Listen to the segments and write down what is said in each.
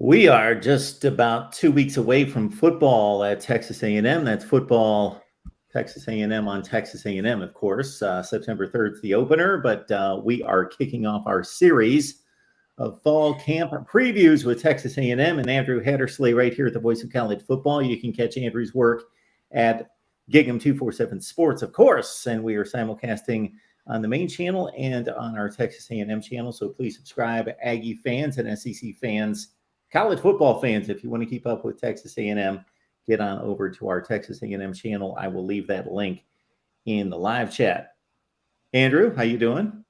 We are just about 2 weeks away from football at Texas A&M. That's football, Texas A&M on Texas A&M, of course. September 3rd is the opener, but we are kicking off our series of fall camp previews with Texas A&M and Andrew Hattersley right here at the Voice of College Football. You can catch Andrew's work at Gig'em 247 Sports, of course, and we are simulcasting on the main channel and on our Texas A&M channel. So please subscribe, Aggie fans and SEC fans, college football fans. If you want to keep up with Texas A&M, get on over to our Texas A&M channel. I will leave that link in the live chat. Andrew, how you doing?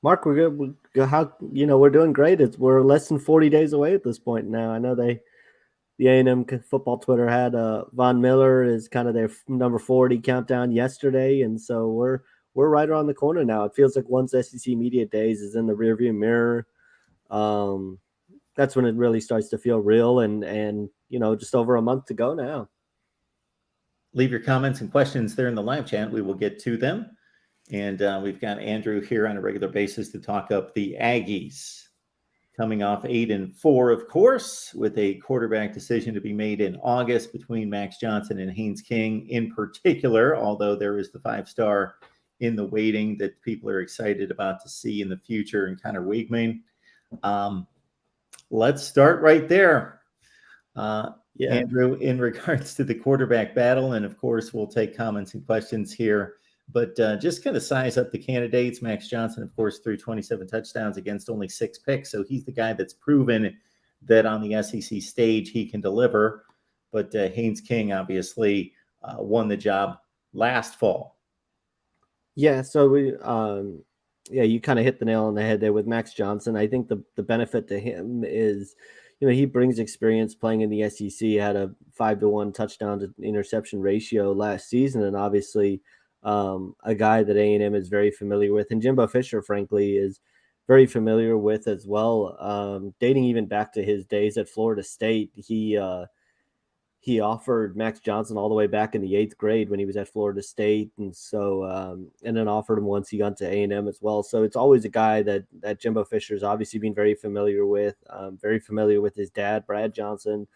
Mark, we're good. We're doing great. We're less than 40 days away at this point now. I know the A&M football Twitter had Von Miller is kind of their number 40 countdown yesterday, and so we're right around the corner now. It feels like once SEC Media Days is in the rearview mirror, that's when it really starts to feel real, and just over a month to go now. Leave your comments and questions there in the live chat. We will get to them. And we've got Andrew here on a regular basis to talk up the Aggies. Coming off 8-4, of course, with a quarterback decision to be made in August between Max Johnson and Haynes King in particular, although there is the 5-star in the waiting that people are excited about to see in the future, and Connor Wigman. Let's start right there. Andrew, in regards to the quarterback battle, and of course, we'll take comments and questions here. But just kind of size up the candidates. Max Johnson, of course, threw 27 touchdowns against only 6 picks. So he's the guy that's proven that on the SEC stage he can deliver. But Haynes King obviously won the job last fall. Yeah, so you kind of hit the nail on the head there with Max Johnson. I think the benefit to him is, he brings experience playing in the SEC. He had a 5-to-1 touchdown to interception ratio last season, and obviously a guy that A&M is very familiar with, and Jimbo Fisher, frankly, is very familiar with as well. Dating even back to his days at Florida State, he offered Max Johnson all the way back in the 8th grade when he was at Florida State, and so and then offered him once he got to A&M as well. So it's always a guy that Jimbo Fisher's obviously been very familiar with his dad, Brad Johnson,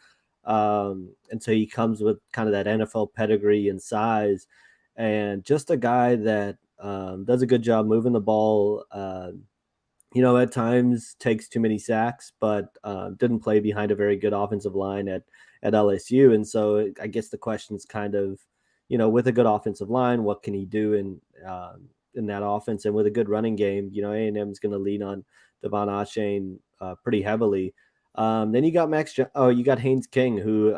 and so he comes with kind of that NFL pedigree and size. And just a guy that does a good job moving the ball, at times takes too many sacks, but didn't play behind a very good offensive line at LSU. And so I guess the question is kind of, with a good offensive line, what can he do in that offense? And with a good running game, A&M is going to lean on Devon Achane pretty heavily. Then you got you got Haynes King, who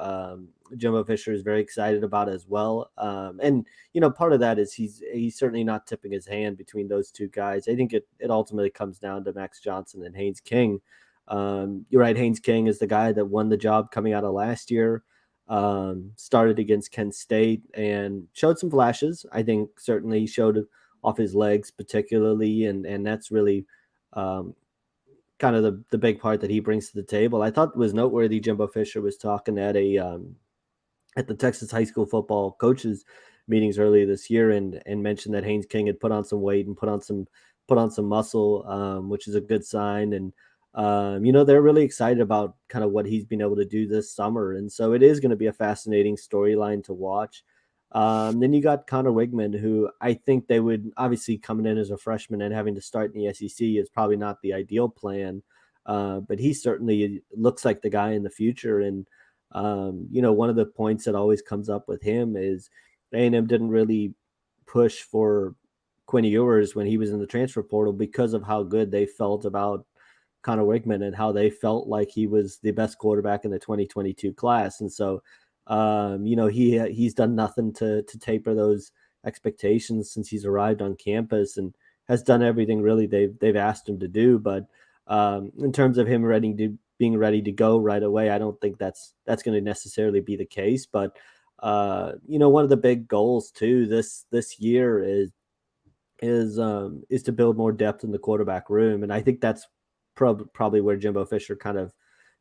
Jimbo Fisher is very excited about as well. And part of that is he's certainly not tipping his hand between those two guys. I think it ultimately comes down to Max Johnson and Haynes King. You're right, Haynes King is the guy that won the job coming out of last year. Started against Kent State and showed some flashes. I think certainly showed off his legs particularly, and that's really kind of the big part that he brings to the table. I thought it was noteworthy. Jimbo Fisher was talking at the Texas high school football coaches meetings earlier this year, and mentioned that Haynes King had put on some weight and put on some muscle, which is a good sign. And they're really excited about kind of what he's been able to do this summer, and so it is going to be a fascinating storyline to watch. Then you got Connor Wigman, who I think they would obviously coming in as a freshman and having to start in the SEC is probably not the ideal plan. But he certainly looks like the guy in the future. And, one of the points that always comes up with him is A&M didn't really push for Quinn Ewers when he was in the transfer portal because of how good they felt about Connor Wigman and how they felt like he was the best quarterback in the 2022 class. And so, he's done nothing to taper those expectations since he's arrived on campus, and has done everything really they've asked him to do. But in terms of him being ready to go right away, I don't think that's going to necessarily be the case. But one of the big goals too this year is to build more depth in the quarterback room, and I think that's probably where Jimbo Fisher kind of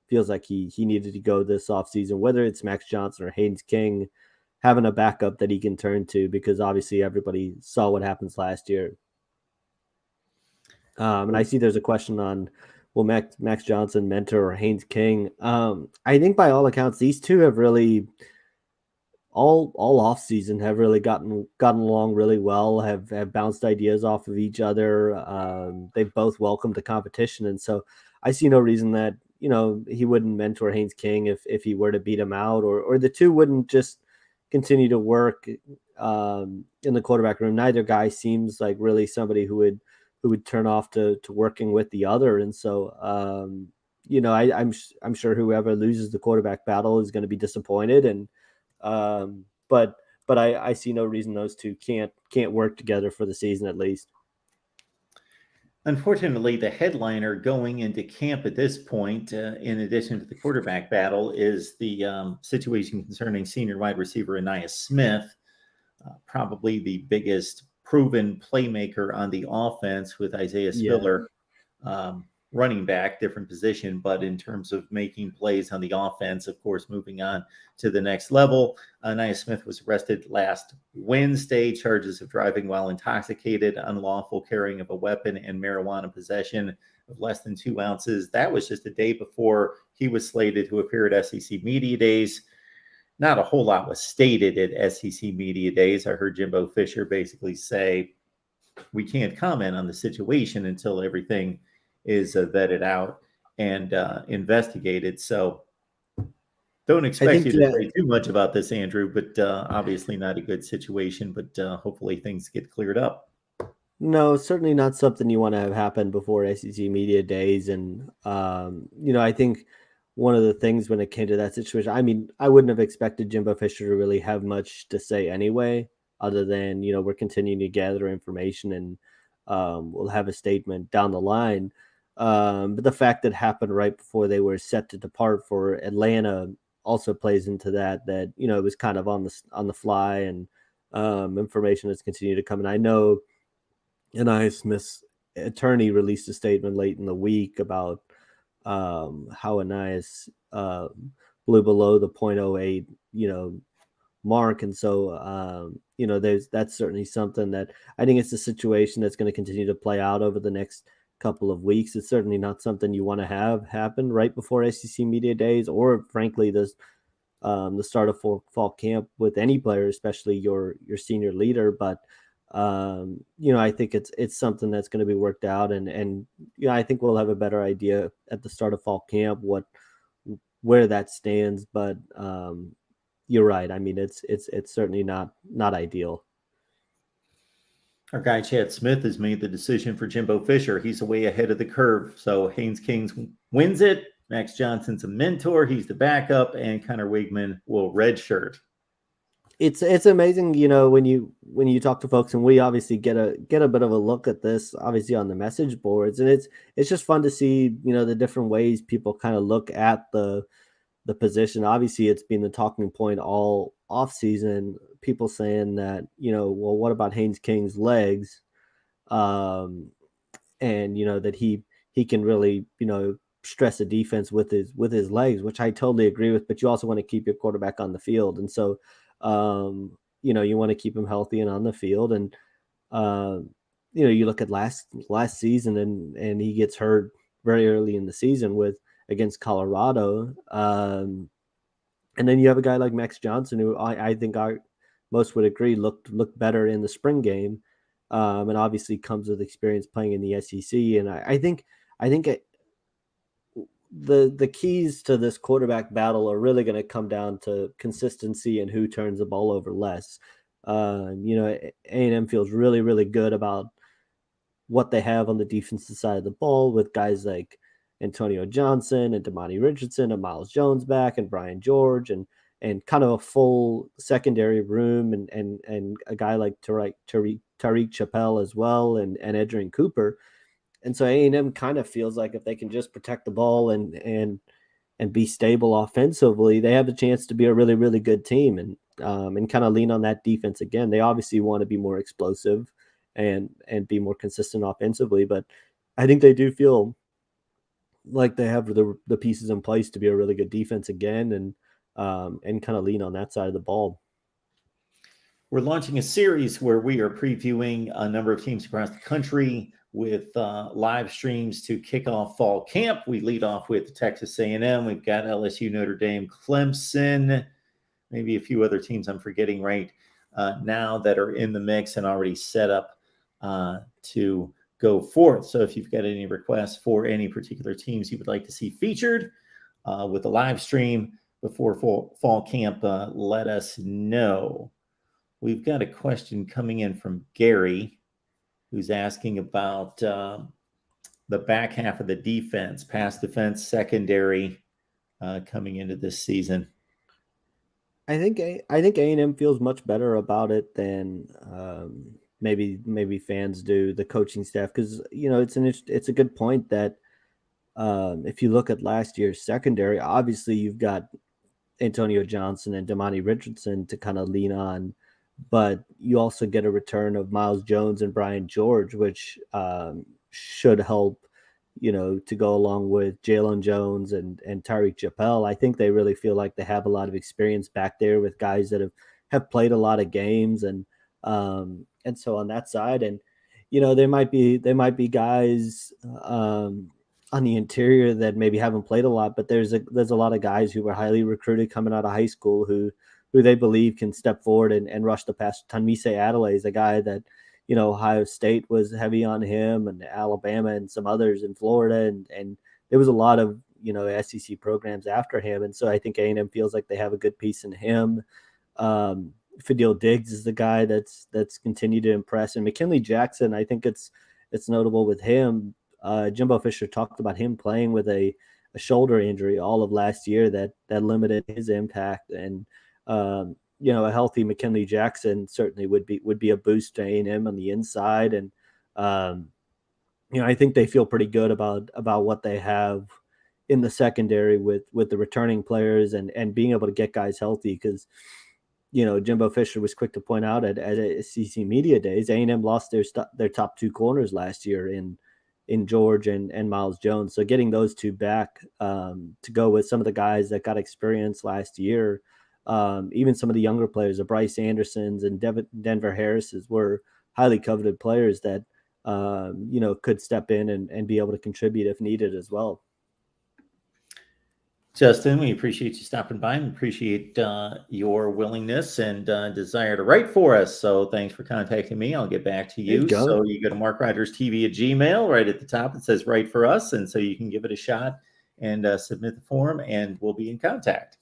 feels like he needed to go this offseason, whether it's Max Johnson or Haynes King, having a backup that he can turn to, because obviously everybody saw what happens last year. And I see there's a question on will Max Johnson mentor Haynes King? I think by all accounts, these two have really all off season have really gotten along really well, have bounced ideas off of each other. They've both welcomed the competition, and so I see no reason that he wouldn't mentor Haynes King if he were to beat him out, or the two wouldn't just continue to work in the quarterback room. Neither guy seems like really somebody who would turn off to working with the other, and so I'm sure whoever loses the quarterback battle is going to be disappointed, and but I see no reason those two can't work together for the season at least. Unfortunately, the headliner going into camp at this point, in addition to the quarterback battle, is the situation concerning senior wide receiver Anaya Smith, probably the biggest proven playmaker on the offense with Isaiah Spiller, running back, different position, but in terms of making plays on the offense, of course, moving on to the next level. Anaya Smith was arrested last Wednesday, charges of driving while intoxicated, unlawful carrying of a weapon, and marijuana possession of less than 2 ounces. That was just a day before he was slated to appear at SEC Media Days. Not a whole lot was stated at SEC Media Days. I heard Jimbo Fisher basically say, we can't comment on the situation until everything is vetted out and investigated. So don't expect you to say too much about this, Andrew, but obviously not a good situation, but hopefully things get cleared up. No, certainly not something you want to have happen before SEC Media Days. And, I think one of the things when it came to that situation, I mean, I wouldn't have expected Jimbo Fisher to really have much to say anyway, other than, we're continuing to gather information and we'll have a statement down the line. But the fact that it happened right before they were set to depart for Atlanta also plays into that, it was kind of on the fly, and information has continued to come. And I know Anaya Smith's attorney released a statement late in the week about how Anaya's blew below the 0.08, mark. And so, that's certainly something that I think it's a situation that's going to continue to play out over the next couple of weeks. It's certainly not something you want to have happen right before SEC Media Days, or frankly, the start of fall camp with any player, especially your senior leader. But I think it's something that's going to be worked out, and I think we'll have a better idea at the start of fall camp where that stands. But you're right. I mean, it's certainly not ideal. Our guy Chad Smith has made the decision for Jimbo Fisher. He's way ahead of the curve. So Haynes King wins it. Max Johnson's a mentor. He's the backup, and Connor Wigman will redshirt. It's amazing, when you talk to folks, and we obviously get a bit of a look at this, obviously on the message boards, and it's just fun to see, the different ways people kind of look at the position. Obviously, it's been the talking point all off season. People saying that, well, what about Haynes King's legs? And that he can really, stress a defense with his legs, which I totally agree with. But you also want to keep your quarterback on the field, and so you want to keep him healthy and on the field. And you look at last season, and he gets hurt very early in the season against Colorado. And then you have a guy like Max Johnson, who I think most would agree looked better in the spring game, and obviously comes with experience playing in the SEC. And I think the keys to this quarterback battle are really going to come down to consistency and who turns the ball over less. A&M feels really, really good about what they have on the defensive side of the ball, with guys like Antonio Johnson and Damani Richardson and Miles Jones back, and Brian George, and kind of a full secondary room, and a guy like Tariq Chappelle as well, and Edgerrin Cooper. And so A&M kind of feels like if they can just protect the ball and be stable offensively, they have a chance to be a really, really good team, and kind of lean on that defense again. They obviously want to be more explosive and be more consistent offensively, but I think they do feel like they have the pieces in place to be a really good defense again, and kind of lean on that side of the ball. We're launching a series where we are previewing a number of teams across the country with live streams to kick off fall camp. We lead off with Texas A&M. We've got LSU, Notre Dame, Clemson, maybe a few other teams I'm forgetting right now that are in the mix and already set up to go forth. So if you've got any requests for any particular teams you would like to see featured with a live stream before fall camp, let us know. We've got a question coming in from Gary, who's asking about the back half of the defense, pass defense, secondary, coming into this season. I think A&M feels much better about it than maybe fans do, the coaching staff, because it's a good point that if you look at last year's secondary, obviously you've got Antonio Johnson and Damani Richardson to kind of lean on, but you also get a return of Miles Jones and Brian George, which should help, to go along with Jalen Jones and Tyreek Chappelle. I think they really feel like they have a lot of experience back there with guys that have played a lot of games, and so on that side, and there might be guys on the interior that maybe haven't played a lot, but there's a lot of guys who were highly recruited coming out of high school who they believe can step forward and rush the pass. Tanmise Adelaide is a guy that, Ohio State was heavy on him, and Alabama and some others in Florida. And there was a lot of, SEC programs after him. And so I think A&M feels like they have a good piece in him. Fadil Diggs is the guy that's continued to impress. And McKinley Jackson, I think it's notable with him. Jimbo Fisher talked about him playing with a shoulder injury all of last year that limited his impact. And, a healthy McKinley Jackson certainly would be a boost to A&M on the inside. And, I think they feel pretty good about what they have in the secondary with the returning players and being able to get guys healthy. Because, Jimbo Fisher was quick to point out at SEC Media Days, A&M lost their top two corners last year in George and Miles Jones. So getting those two back to go with some of the guys that got experience last year, even some of the younger players, the Bryce Andersons and Denver Harrises, were highly coveted players that, could step in and be able to contribute if needed as well. Justin, we appreciate you stopping by and appreciate your willingness and desire to write for us. So thanks for contacting me. I'll get back to you. So you go to MarkRogersTV at Gmail. Right at the top, it says write for us. And so you can give it a shot and submit the form, and we'll be in contact.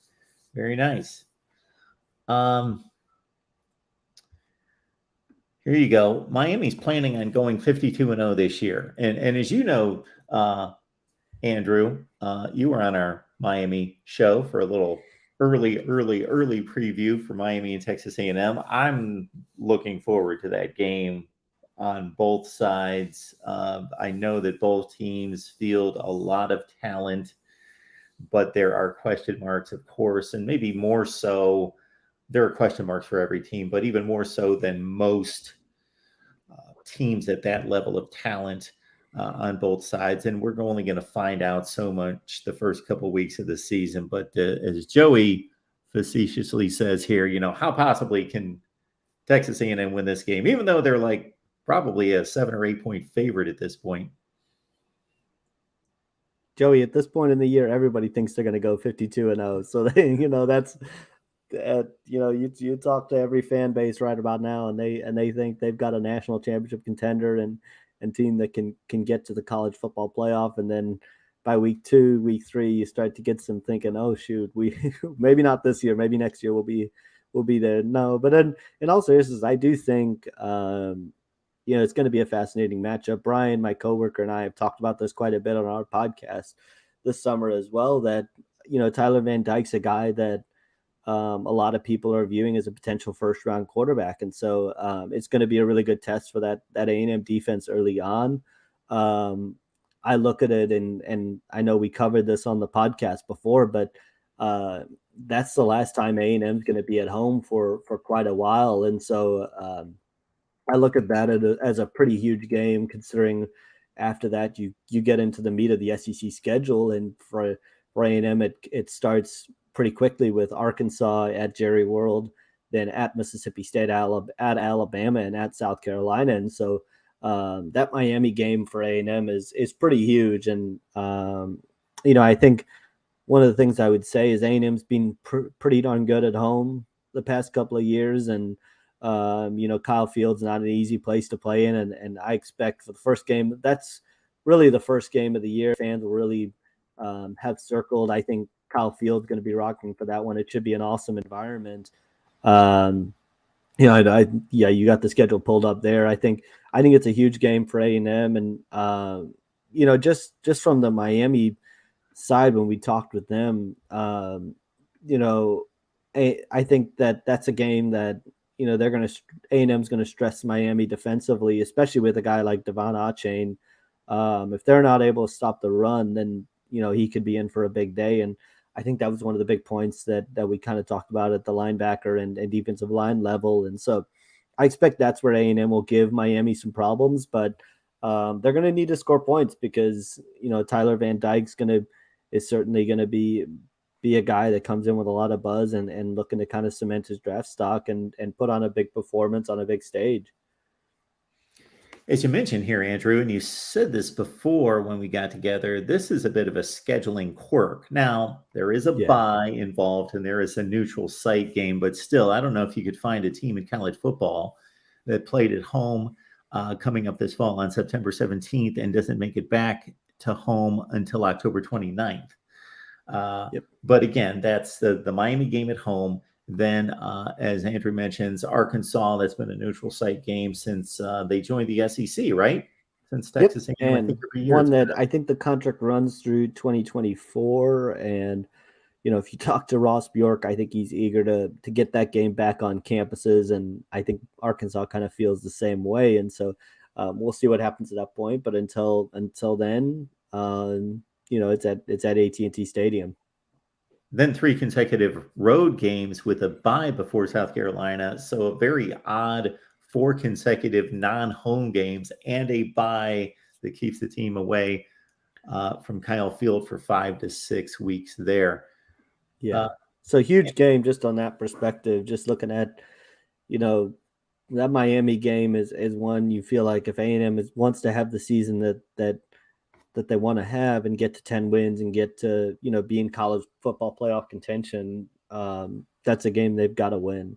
Very nice. Here you go. Miami's planning on going 52-0 this year. And as you know, Andrew, you were on our Miami show for a little early preview for Miami and Texas A&M. I'm looking forward to that game on both sides. I know that both teams field a lot of talent, but there are question marks, of course, and maybe more so. There are question marks for every team, but even more so than most teams at that level of talent on both sides. And we're only going to find out so much the first couple of weeks of the season. But as Joey facetiously says here, how possibly can Texas A&M win this game, even though they're like probably a 7 or 8 point favorite at this point? Joey, at this point in the year, everybody thinks they're going to go 52-0. So that's you talk to every fan base right about now, and they think they've got a national championship contender and team that can get to the college football playoff. And then by week 2, week 3, you start to get some thinking, oh shoot, we maybe not this year, maybe next year we'll be there. No, but then in all seriousness, I do think it's going to be a fascinating matchup. Brian, my coworker, and I have talked about this quite a bit on our podcast this summer as well, that Tyler Van Dyke's a guy that a lot of people are viewing as a potential first-round quarterback. And so it's going to be a really good test for that A&M defense early on. I look at it, and I know we covered this on the podcast before, but that's the last time A&M is going to be at home for quite a while. And so I look at that as a pretty huge game, considering after that you get into the meat of the SEC schedule. And for A&M, it starts pretty quickly with Arkansas at Jerry World, then at Mississippi State, at Alabama, and at South Carolina. And so that Miami game for A&M is pretty huge. And, I think one of the things I would say is A&M's been pretty darn good at home the past couple of years. And, Kyle Field's not an easy place to play in. And I expect for the first game, that's really the first game of the year. Fans will really have circled. I think Kyle Field's going to be rocking for that one. It should be an awesome environment. You got the schedule pulled up there. I think it's a huge game for A&M, and just from the Miami side, when we talked with them, I think that's a game that A&M's going to stress Miami defensively, especially with a guy like Devon Achane. If they're not able to stop the run, then he could be in for a big day. And I think that was one of the big points that we kind of talked about at the linebacker and defensive line level. And so I expect that's where A&M will give Miami some problems, but they're going to need to score points because, Tyler Van Dyke's is certainly going to be a guy that comes in with a lot of buzz and looking to kind of cement his draft stock and put on a big performance on a big stage. As you mentioned here, Andrew, and you said this before when we got together, this is a bit of a scheduling quirk. Now, there is a bye involved and there is a neutral site game, but still, I don't know if you could find a team in college football that played at home coming up this fall on September 17th and doesn't make it back to home until October 29th. But again, that's the Miami game at home. Then, as Andrew mentions, Arkansas, that's been a neutral site game since they joined the SEC, right? Since Texas A&M, and one that I think the contract runs through 2024. And, if you talk to Ross Bjork, I think he's eager to get that game back on campuses. And I think Arkansas kind of feels the same way. And so we'll see what happens at that point. But until then, it's at AT&T Stadium. Then 3 consecutive road games with a bye before South Carolina. So a very odd 4 consecutive non-home games and a bye that keeps the team away from Kyle Field for 5 to 6 weeks there. So huge game just on that perspective, just looking at, that Miami game is one you feel like if A&M wants to have the season that they want to have and get to 10 wins and get to, be in college football playoff contention, that's a game they've got to win.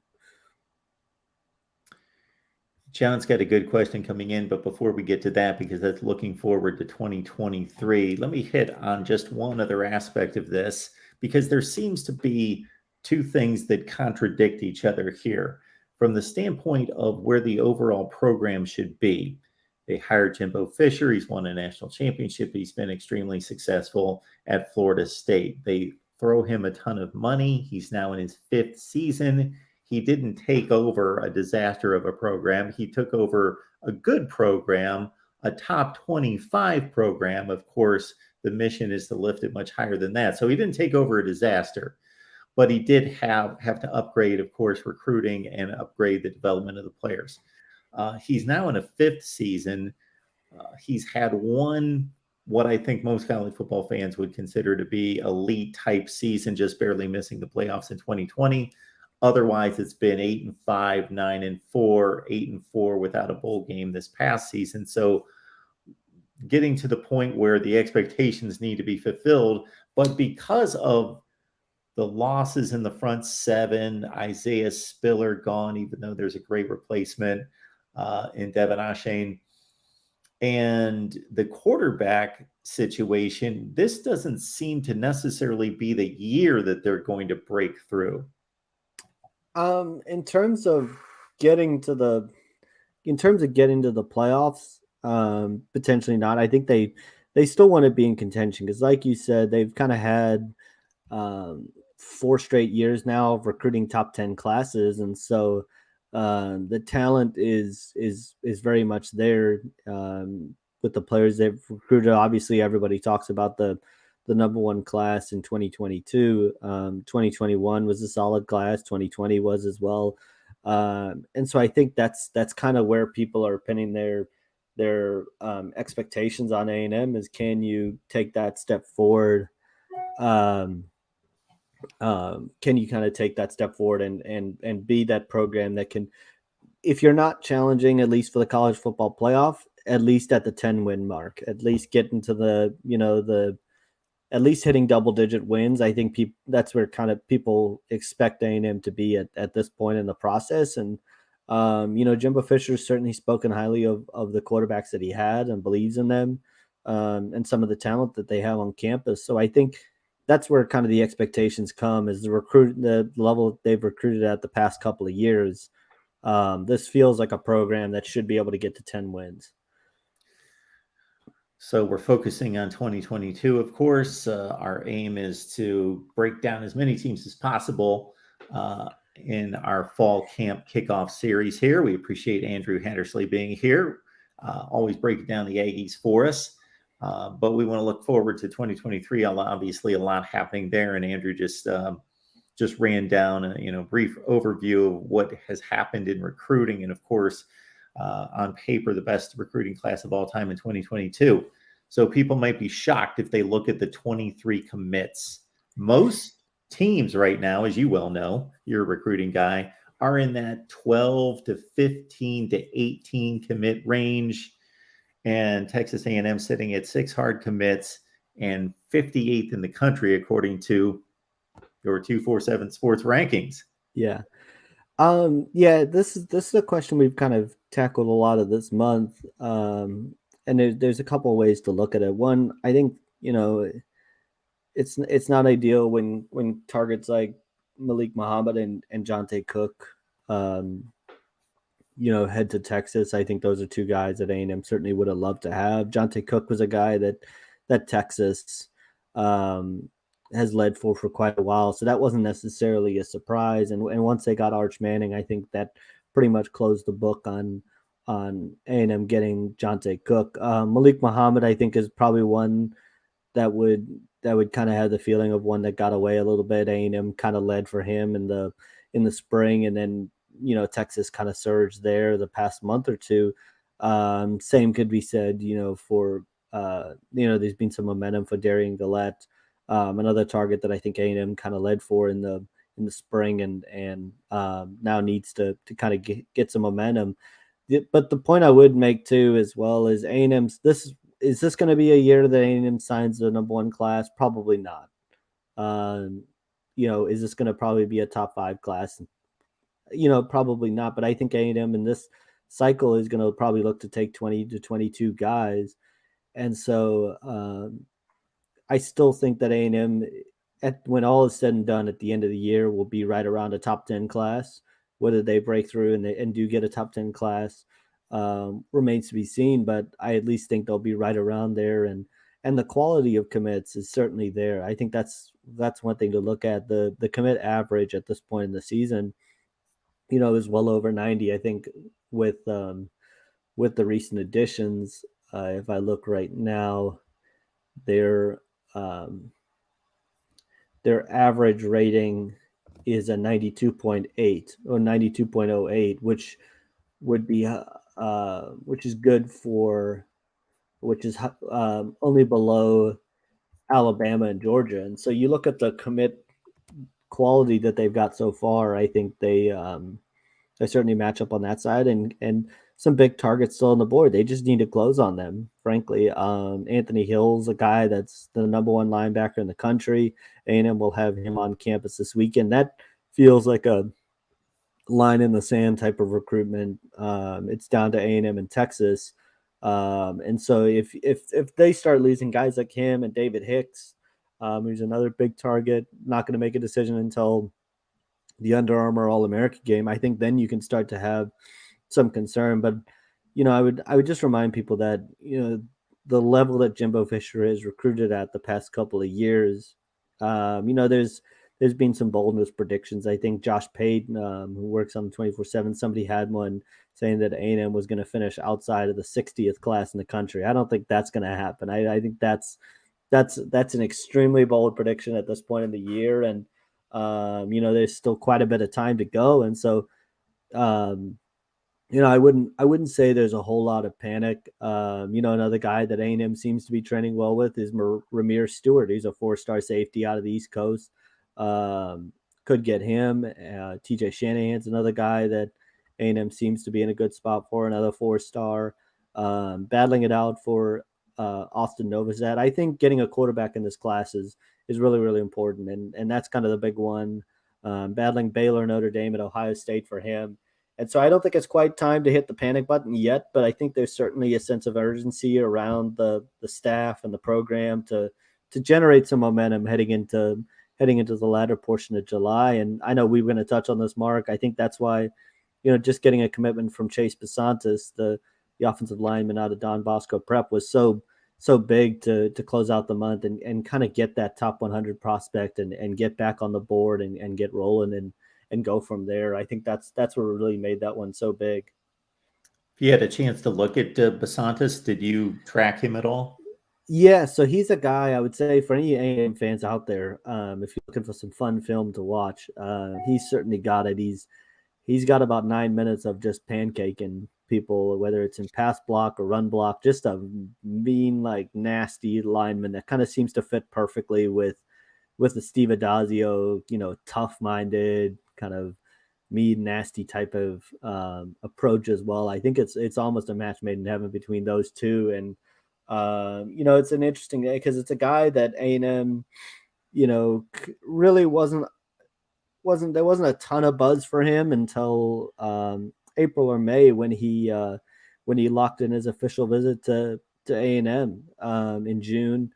John's got a good question coming in, but before we get to that, because that's looking forward to 2023, let me hit on just one other aspect of this, because there seems to be 2 things that contradict each other here. From the standpoint of where the overall program should be, they hired Jimbo Fisher. He's won a national championship. He's been extremely successful at Florida State. They throw him a ton of money. He's now in his 5th season. He didn't take over a disaster of a program. He took over a good program, a top 25 program. Of course, the mission is to lift it much higher than that. So he didn't take over a disaster, but he did have to upgrade, of course, recruiting and upgrade the development of the players. He's now in a 5th season. He's had one, what I think most college football fans would consider to be elite type season, just barely missing the playoffs in 2020. Otherwise, it's been 8-5, 9-4, 8-4 without a bowl game this past season. So getting to the point where the expectations need to be fulfilled, but because of the losses in the front 7, Isaiah Spiller gone, even though there's a great replacement in Devon Achane, and the quarterback situation, this doesn't seem to necessarily be the year that they're going to break through. In terms of getting to the playoffs, potentially not. I think they still want to be in contention because, like you said, they've kind of had 4 straight years now of recruiting top 10 classes, and so the talent is very much there with the players they've recruited. Obviously, everybody talks about the number 1 class in 2022. 2021 was a solid class. 2020 was as well. And so I think that's kind of where people are pinning their expectations on A&M is, can you take that step forward? can you kind of take that step forward and be that program that can, if you're not challenging at least for the college football playoff, at least at the 10-win mark, at least get into the at least hitting double-digit wins. I think that's where kind of people expect A&M to be at this point in the process. And Jimbo Fisher's certainly spoken highly of the quarterbacks that he had and believes in them, and some of the talent that they have on campus. So I think that's where kind of the expectations come, is the level they've recruited at the past couple of years. This feels like a program that should be able to get to 10 wins. So we're focusing on 2022, of course. Our aim is to break down as many teams as possible in our fall camp kickoff series here. We appreciate Andrew Hattersley being here, always breaking down the Aggies for us. But we want to look forward to 2023. Obviously, a lot happening there, and Andrew just ran down a brief overview of what has happened in recruiting, and of course, on paper, the best recruiting class of all time in 2022. So people might be shocked if they look at the 23 commits. Most teams right now, as you well know, you're a recruiting guy, are in that 12 to 15 to 18 commit range. And Texas A&M sitting at 6 hard commits and 58th in the country, according to your 247 Sports rankings. Yeah. This is a question we've kind of tackled a lot of this month. And there's a couple of ways to look at it. One, I think, it's not ideal when targets like Malik Mohammed and Jonte Cook, head to Texas. I think those are two guys that A&M certainly would have loved to have. Jonte Cook was a guy that Texas has led for quite a while, so that wasn't necessarily a surprise. And once they got Arch Manning, I think that pretty much closed the book on A&M getting Jonte Cook. Malik Mohammed, I think, is probably one that would kind of have the feeling of one that got away a little bit. A&M kind of led for him in the spring, and then Texas kind of surged there the past month or two. Same could be said, for there's been some momentum for Darian Gillette, another target that I think A&M kind of led for in the spring, and now needs to kind of get some momentum. But the point I would make too, as well, is A&M's is this going to be a year that A&M signs the number one class? Probably not. Is this going to probably be a top 5 class? Probably not. But I think A&M in this cycle is going to probably look to take 20 to 22 guys. And so I still think that A&M, when all is said and done at the end of the year, will be right around a top 10 class. Whether they break through and do get a top 10 class remains to be seen, but I at least think they'll be right around there. And the quality of commits is certainly there. I think that's one thing to look at. The commit average at this point in the season, is well over 90. I think with the recent additions, if I look right now, their average rating is a 92.8 or 92.08, which would be which is good for, which is only below Alabama and Georgia. And so you look at the commit quality that they've got so far, I think they certainly match up on that side, and some big targets still on the board. They just need to close on them, frankly. Anthony Hill's a guy that's the number one linebacker in the country. A&M will have him on campus this weekend. That feels like a line in the sand type of recruitment. It's down to A&M and Texas. And so if they start losing guys like him and David Hicks, who's another big target, not going to make a decision until the Under Armour All-American game, I think then you can start to have some concern. But I would just remind people that the level that Jimbo Fisher has recruited at the past couple of years, there's been some boldness predictions. I think Josh Payton, who works on 24/7, somebody had one saying that A&M was going to finish outside of the 60th class in the country. I don't think that's going to happen. I think that's an extremely bold prediction at this point in the year, and there's still quite a bit of time to go, and so I wouldn't say there's a whole lot of panic. Another guy that A&M seems to be trending well with is Ramirez Stewart. He's a 4-star safety out of the East Coast. could get him. TJ Shanahan's another guy that A&M seems to be in a good spot for, another 4-star. Battling it out for Austin Novosad. I think getting a quarterback in this class is really, really important, and that's kind of the big one. Battling Baylor, Notre Dame, and Ohio State for him. And so I don't think it's quite time to hit the panic button yet, but I think there's certainly a sense of urgency around the staff and the program to generate some momentum heading into the latter portion of July. And I know we were going to touch on this, Mark. I think that's why, just getting a commitment from Chase Basantis, the offensive lineman out of Don Bosco Prep, was so big to close out the month and kind of get that top 100 prospect and get back on the board and get rolling and go from there. I think that's what really made that one so big. If you had a chance to look at Basantis, did you track him at all? Yeah, so he's a guy, I would say, for any A&M fans out there, if you're looking for some fun film to watch, he's certainly got it. He's got about 9 minutes of just pancaking people, whether it's in pass block or run block, just a mean, nasty lineman that kind of seems to fit perfectly with the Steve Adazio, tough-minded, kind of mean, nasty type of approach as well. I think it's almost a match made in heaven between those two. And, it's an interesting day because it's a guy that A&M, really wasn't a ton of buzz for him until April or May when he locked in his official visit to A&M in June,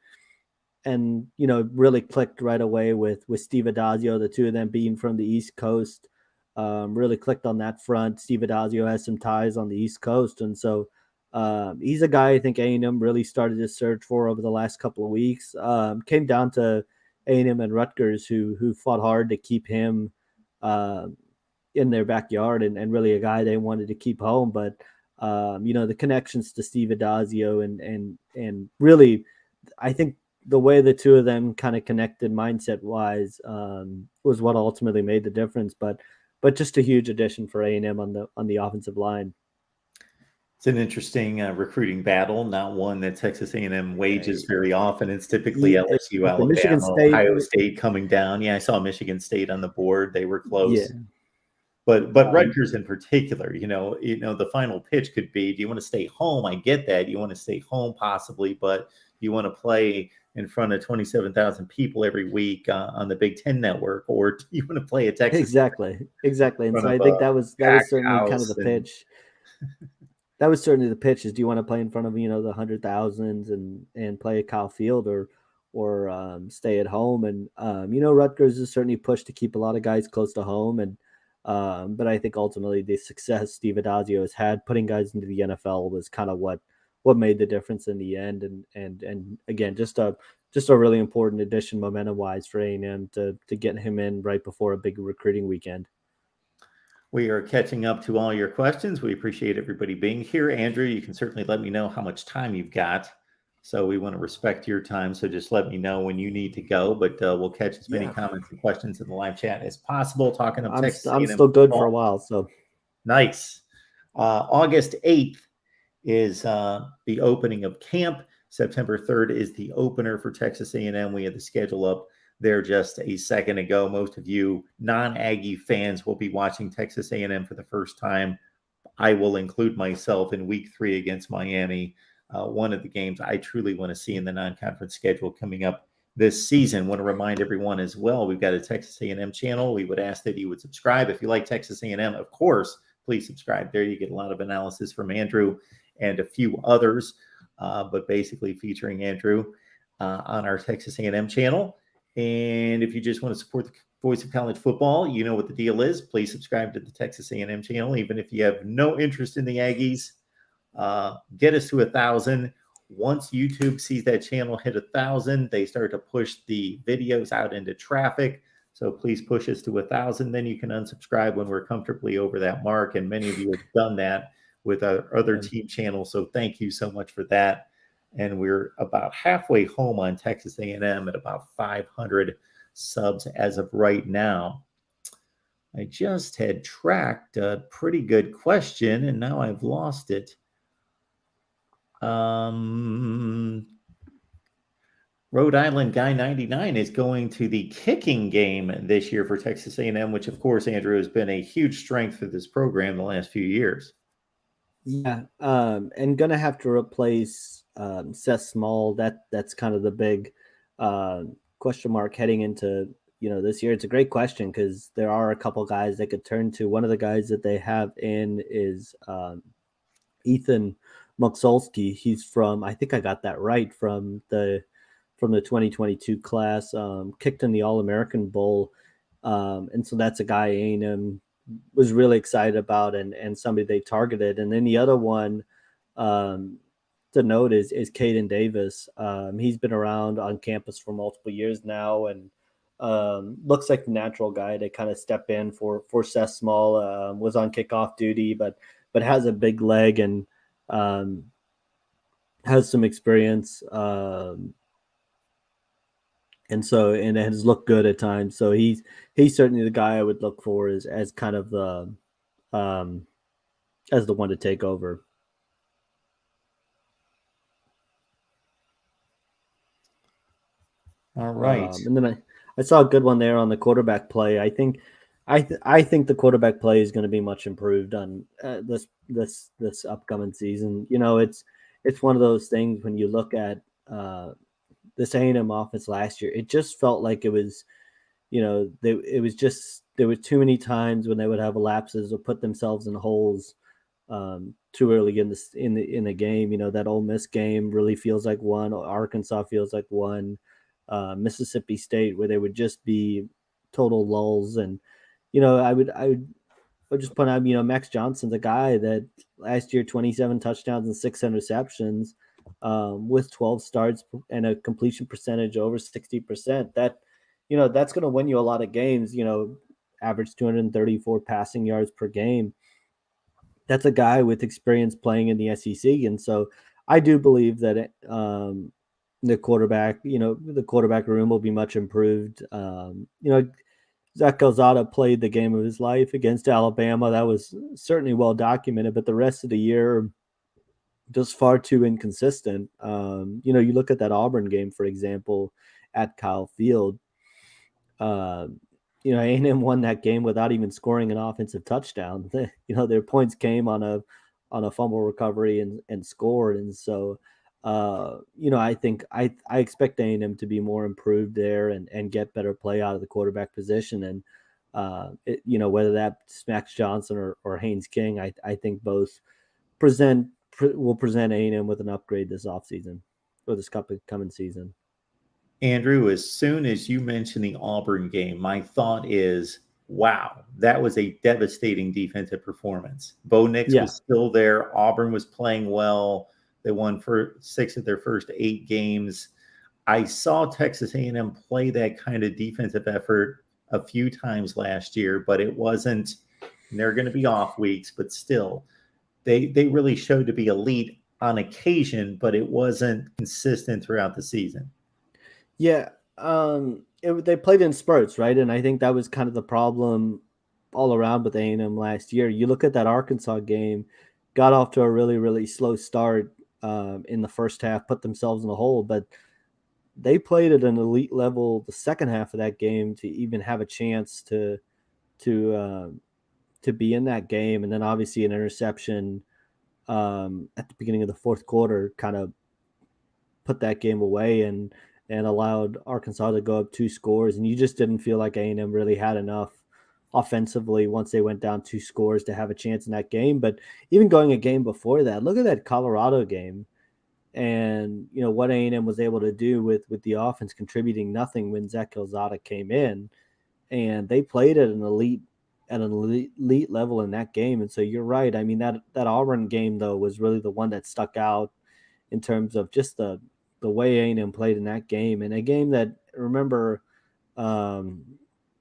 and really clicked right away with Steve Adazio. The two of them being from the East Coast, really clicked on that front. Steve Adazio has some ties on the East Coast, and so he's a guy I think A&M really started to search for over the last couple of weeks. Came down to A&M and Rutgers, who fought hard to keep him in their backyard, and really a guy they wanted to keep home. But the connections to Steve Adazio and really, I think the way the two of them kind of connected mindset wise was what ultimately made the difference. But just a huge addition for A&M on the offensive line. It's an interesting recruiting battle, not one that Texas A&M wages very often. It's typically LSU, Alabama, Michigan State, Ohio State coming down. Yeah, I saw Michigan State on the board. They were close. Yeah. But Rutgers in particular, the final pitch could be, do you want to stay home? I get that. You want to stay home possibly, but you want to play in front of 27,000 people every week on the Big Ten network, or do you want to play at Texas? Exactly. And so I think that was certainly kind of the pitch. That was certainly the pitch, is do you want to play in front of, the 100,000s and play at Kyle Field or stay at home? And, Rutgers is certainly pushed to keep a lot of guys close to home. And, but I think ultimately the success Steve Adazio has had putting guys into the NFL was kind of what made the difference in the end. And again, just a really important addition momentum wise for A&M to get him in right before a big recruiting weekend. We are catching up to all your questions. We appreciate everybody being here. Andrew, you can certainly let me know how much time you've got. So we want to respect your time. So just let me know when you need to go. But we'll catch as many comments and questions in the live chat as possible. Talking of Texas A&M. I'm still good for a while. So nice. August 8th is the opening of camp. September 3rd is the opener for Texas A&M. We had the schedule up there just a second ago. Most of you non-Aggie fans will be watching Texas A&M for the first time. I will include myself in week 3 against Miami. One of the games I truly want to see in the non-conference schedule coming up this season. Want to remind everyone as well, we've got a Texas A&M channel. We would ask that you would subscribe. If you like Texas A&M, of course, please subscribe. There you get a lot of analysis from Andrew and a few others, but basically featuring Andrew on our Texas A&M channel. And if you just want to support the voice of college football, you know what the deal is. Please subscribe to the Texas A&M channel. Even if you have no interest in the Aggies, get us to 1,000. Once YouTube sees that channel hit 1,000, they start to push the videos out into traffic. So please push us to 1,000. Then you can unsubscribe when we're comfortably over that mark. And many of you have done that with our other team channels. So thank you so much for that. And we're about halfway home on Texas A&M at about 500 subs as of right now. I just had tracked a pretty good question, and now I've lost it. Rhode Island Guy 99 is going to the kicking game this year for Texas A&M, which, of course, Andrew, has been a huge strength for this program the last few years. Yeah, and gonna have to replace Seth Small. That's kind of the big question mark heading into this year. It's a great question because there are a couple guys they could turn to. One of the guys that they have in is Ethan Maxolski. He's from, I think I got that right, from the 2022 class. Kicked in the All-American Bowl, and so that's a guy A&M was really excited about and somebody they targeted. And then the other one to note is Kaden Davis. He's been around on campus for multiple years now and looks like the natural guy to kind of step in for Seth Small. Was on kickoff duty, but has a big leg and has some experience. And has looked good at times. So he's certainly the guy I would look for as kind of the as the one to take over. All right. And then I saw a good one there on the quarterback play. I think the quarterback play is going to be much improved on this upcoming season. It's one of those things when you look at this A&M offense last year, it just felt like it was, there were too many times when they would have lapses or put themselves in holes too early in the game. That Ole Miss game really feels like one. Arkansas feels like one. Mississippi State, where they would just be total lulls. And I would just point out, Max Johnson's a guy that last year 27 touchdowns and 6 interceptions. With 12 starts and a completion percentage over 60%, that's going to win you a lot of games. Average 234 passing yards per game. That's a guy with experience playing in the SEC, and so I do believe that the quarterback room will be much improved. Zach Calzada played the game of his life against Alabama. That was certainly well documented, but the rest of the year, just far too inconsistent. You look at that Auburn game, for example, at Kyle Field. A&M won that game without even scoring an offensive touchdown. Their points came on a fumble recovery and scored. And so, I think I expect A&M to be more improved there and get better play out of the quarterback position. And whether that's Max Johnson or Haynes King, I think both will present A&M with an upgrade this offseason or this coming season. Andrew, as soon as you mentioned the Auburn game, my thought is, wow, that was a devastating defensive performance. Bo Nix was still there. Auburn was playing well. They won for 6 of their first 8 games. I saw Texas A&M play that kind of defensive effort a few times last year, but it wasn't – they're going to be off weeks, but still – They really showed to be elite on occasion, but it wasn't consistent throughout the season. Yeah, they played in spurts, right? And I think that was kind of the problem all around with A&M last year. You look at that Arkansas game, got off to a really, really slow start in the first half, put themselves in a hole, but they played at an elite level the second half of that game to even have a chance to be in that game. And then obviously an interception at the beginning of the fourth quarter kind of put that game away and allowed Arkansas to go up 2 scores. And you just didn't feel like A&M really had enough offensively once they went down 2 scores to have a chance in that game. But even going a game before that, look at that Colorado game and what A&M was able to do with the offense contributing nothing when Zach Calzada came in, and they played at an elite level in that game. And so you're right. I mean, that Auburn game though was really the one that stuck out in terms of just the way A&M played in that game, and a game that, remember,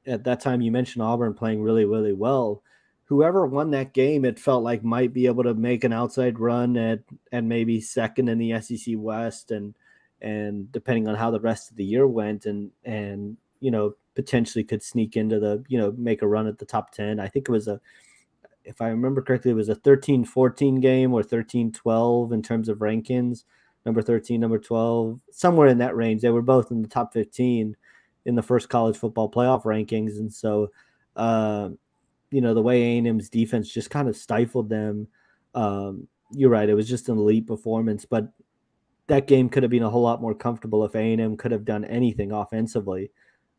at that time you mentioned Auburn playing really, really well. Whoever won that game, it felt like might be able to make an outside run at maybe second in the SEC West, and depending on how the rest of the year went, and potentially could sneak into the, make a run at the top 10. I think it was if I remember correctly, it was a 13-14 game or 13-12 in terms of rankings. number 13, number 12, somewhere in that range. They were both in the top 15 in the first college football playoff rankings. And so, the way A&M's defense just kind of stifled them. You're right. It was just an elite performance, but that game could have been a whole lot more comfortable if A&M could have done anything offensively.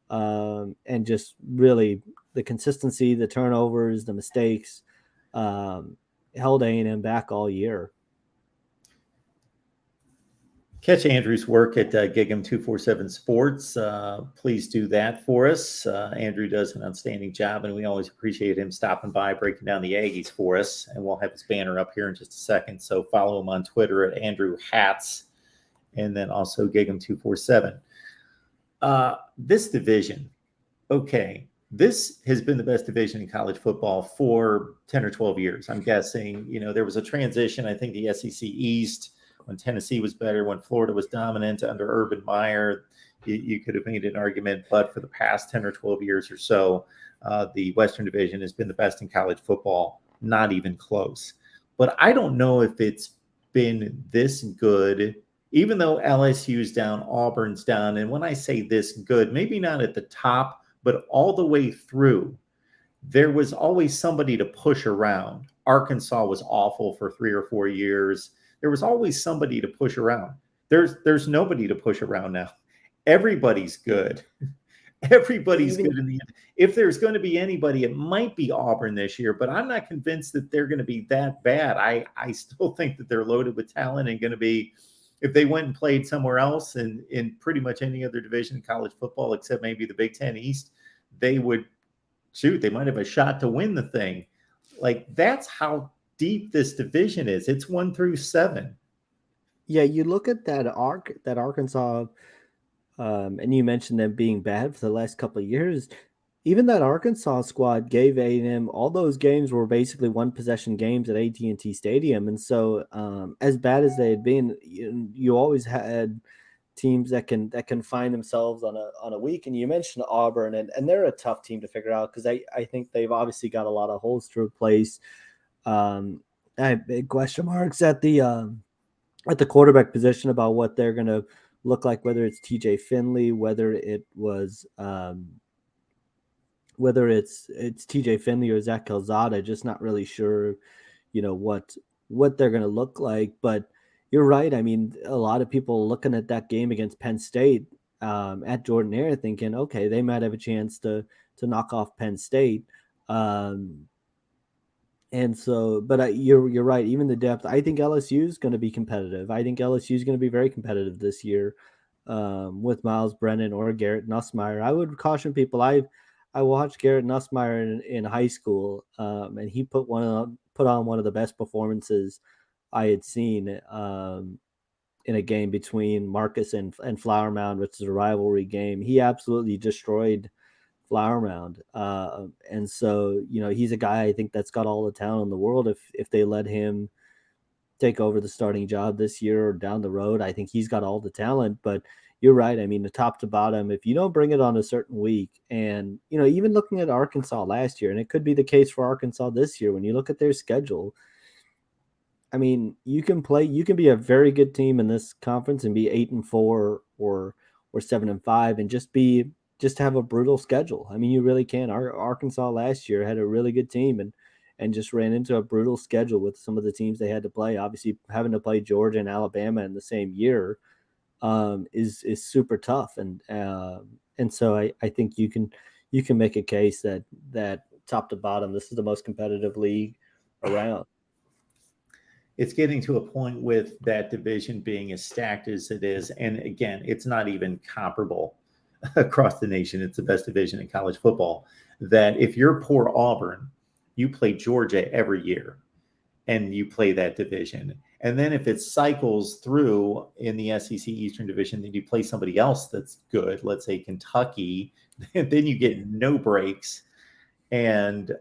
And just really the consistency, the turnovers, the mistakes held A&M back all year. Catch Andrew's work at Gig'em 247 Sports. Please do that for us. Andrew does an outstanding job, and we always appreciate him stopping by, breaking down the Aggies for us. And we'll have his banner up here in just a second. So follow him on Twitter at Andrew Hats, and then also Gig'em 247. This division, okay, this has been the best division in college football for 10 or 12 years. I'm guessing, there was a transition. I think the SEC East, when Tennessee was better, when Florida was dominant under Urban Meyer, you could have made an argument. But for the past 10 or 12 years or so, the Western Division has been the best in college football, not even close. But I don't know if it's been this good, even though LSU's down, Auburn's down. And when I say this good, maybe not at the top, but all the way through, there was always somebody to push around. Arkansas was awful for 3 or 4 years. There was always somebody to push around. There's nobody to push around now. Everybody's good. Everybody's good in the end. If there's going to be anybody, it might be Auburn this year, but I'm not convinced that they're going to be that bad. I still think that they're loaded with talent and going to be, if they went and played somewhere else in pretty much any other division in college football, except maybe the Big Ten East, they might have a shot to win the thing. Like, that's how deep this division is. It's 1 through 7. Yeah, you look at that Arkansas, and you mentioned them being bad for the last couple of years. Even that Arkansas squad gave A&M, all those games were basically one possession games at AT&T Stadium. And so as bad as they had been, you always had teams that can find themselves on a week. And you mentioned Auburn, and they're a tough team to figure out because I think they've obviously got a lot of holes to replace. I have big question marks at the quarterback position about what they're going to look like, whether it's TJ Finley, whether it's TJ Finley or Zach Calzada, just not really sure, what they're going to look like. But you're right. I mean, a lot of people looking at that game against Penn State at Jordan Hare thinking, okay, they might have a chance to knock off Penn State. And so, but you're right. Even the depth, I think LSU is going to be competitive. I think LSU is going to be very competitive this year with Miles Brennan or Garrett Nussmeier. I would caution people. I watched Garrett Nussmeier in high school, and he put on one of the best performances I had seen in a game between Marcus and Flower Mound, which is a rivalry game. He absolutely destroyed Flower Mound. And so, he's a guy I think that's got all the talent in the world. If they let him take over the starting job this year or down the road, I think he's got all the talent. But you're right. I mean, the top to bottom, if you don't bring it on a certain week, and, even looking at Arkansas last year, and it could be the case for Arkansas this year, when you look at their schedule, I mean, you can be a very good team in this conference and be 8-4 or 7-5 and just have a brutal schedule. I mean, you really can. Arkansas last year had a really good team and just ran into a brutal schedule with some of the teams they had to play. Obviously, having to play Georgia and Alabama in the same year is super tough. And so I think you can make a case that top to bottom, this is the most competitive league around. It's getting to a point with that division being as stacked as it is. And again, it's not even comparable across the nation. It's the best division in college football. That if you're poor Auburn, you play Georgia every year and you play that division. And then if it cycles through in the SEC Eastern Division, then you play somebody else that's good, let's say Kentucky, then you get no breaks. And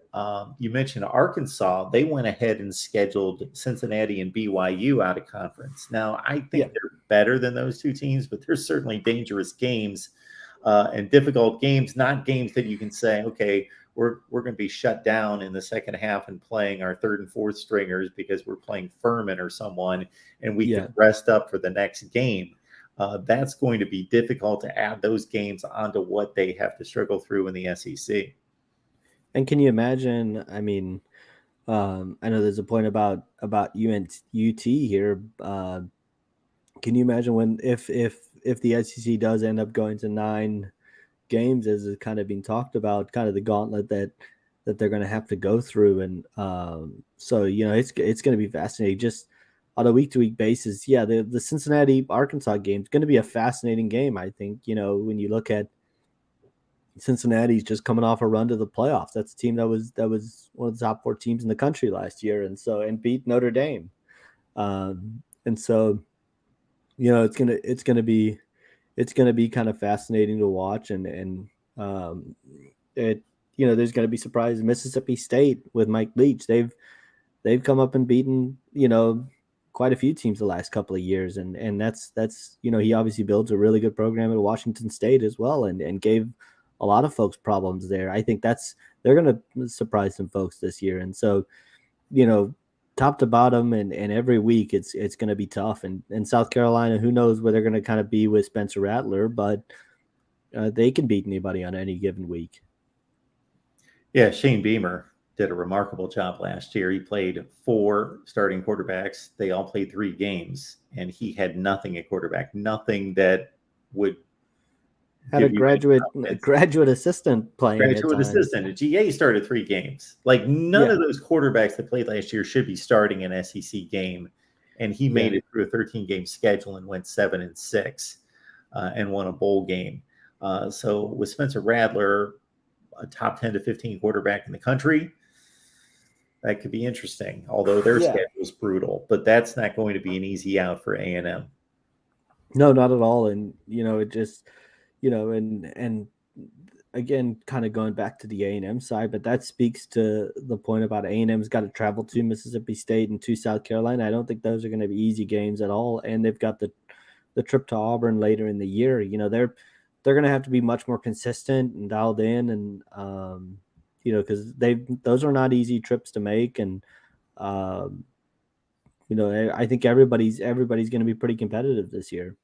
you mentioned Arkansas. They went ahead and scheduled Cincinnati and BYU out of conference. Now, I think they're better than those two teams, but they're certainly dangerous games and difficult games, not games that you can say, okay, we're going to be shut down in the second half and playing our third and fourth stringers because we're playing Furman or someone, and we can rest up for the next game. That's going to be difficult to add those games onto what they have to struggle through in the SEC. And can you imagine? I mean, I know there's a point about UT here. Can you imagine when if the SEC does end up going to 9 games, as is kind of being talked about, kind of the gauntlet that they're going to have to go through, and so it's going to be fascinating just on a week-to-week basis. Yeah, the Cincinnati Arkansas game is going to be a fascinating game. I think when you look at Cincinnati's just coming off a run to the playoffs. That's a team that was one of the top 4 teams in the country last year, and beat Notre Dame. And so, it's gonna be kind of fascinating to watch, and there's gonna be surprises. Mississippi State with Mike Leach, they've come up and beaten quite a few teams the last couple of years, and that's he obviously builds a really good program at Washington State as well, and gave a lot of folks problems there. I think they're going to surprise some folks this year. And so, top to bottom and every week it's going to be tough. And South Carolina, who knows where they're going to kind of be with Spencer Rattler, but they can beat anybody on any given week. Yeah, Shane Beamer did a remarkable job last year. He played 4 starting quarterbacks. They all played 3 games, and he had nothing at quarterback, nothing that would had a graduate assistant playing. Graduate assistant. A GA started 3 games. Like none of those quarterbacks that played last year should be starting an SEC game. And he made it through a 13-game schedule and went 7-6 and won a bowl game. So with Spencer Rattler, a top 10 to 15 quarterback in the country, that could be interesting. Although their schedule is brutal, but that's not going to be an easy out for A&M. No, not at all. And it just. And again, kind of going back to the A&M side, but that speaks to the point about A&M's got to travel to Mississippi State and to South Carolina. I don't think those are going to be easy games at all. And they've got the trip to Auburn later in the year. They're going to have to be much more consistent and dialed in, and because those are not easy trips to make. And I think everybody's going to be pretty competitive this year.